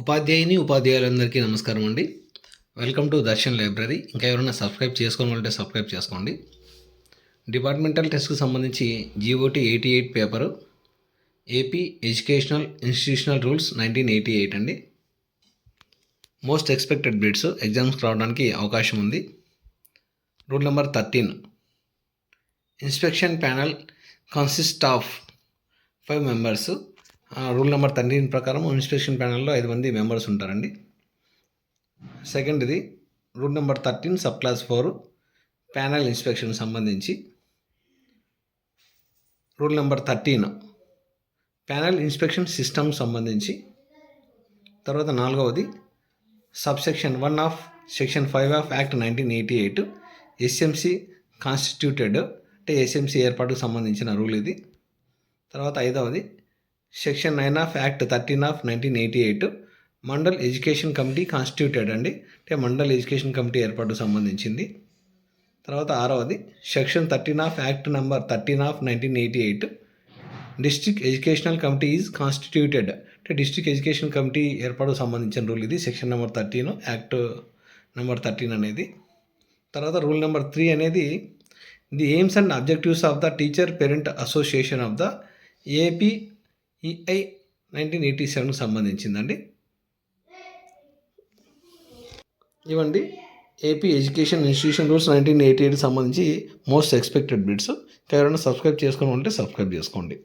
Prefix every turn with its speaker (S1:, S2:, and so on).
S1: ఉపాధ్యాయులందరికీ నమస్కారం అండి. Welcome to Darshan library. ఇంకా ఎవరైనా సబ్స్క్రైబ్ చేసుకోవాలంటే సబ్స్క్రైబ్ చేసుకోండి. డిపార్ట్మెంటల్ టెస్ట్కి సంబంధించి GOT 88 paper AP educational institutional rules 1988 అండి. మోస్ట్ ఎక్స్పెక్టెడ్ బిట్స్ ఎగ్జామ్స్కి రావడానికి అవకాశం ఉంది. Rule number 13, inspection panel consist of 5 members. Rule number 13 ప్రకారం ఇన్స్పెక్షన్ ప్యానల్లో 5 మంది మెంబర్స్ ఉంటారండి. సెకండ్ది rule number 13 sub clause 4 panel inspection సంబంధించి. Rule number 13 panel inspection system సంబంధించి. తర్వాత 4వది subsection 1 of section 5 of act 1988 SMC constituted, అంటే SMC ఏర్పాటుకు సంబంధించిన రూల్ ఇది. తర్వాత 5వది section 9 of act 13 of 1988 mandal education committee constituted అండి, అంటే మండల్ ఎడ్యుకేషన్ కమిటీ ఏర్పాటుకు సంబంధించింది. తర్వాత 6వది section 13 of act number 13 of 1988 district educational committee is constituted, అంటే డిస్ట్రిక్ట్ ఎడ్యుకేషన్ కమిటీ ఏర్పాటుకు సంబంధించిన రూల్ ఇది. సెక్షన్ నెంబర్ 13 యాక్ట్ నెంబర్ 13 అనేది. తర్వాత రూల్ నెంబర్ 3 అనేది the aims and objectives of the teacher parent association of the APEI 1987కు సంబంధించిందండి. ఇవ్వండి AP education institution rules 1988 సంబంధించి most expected bits. ఎవరైనా సబ్స్క్రైబ్ చేసుకోవాలంటే సబ్స్క్రైబ్ చేసుకోండి.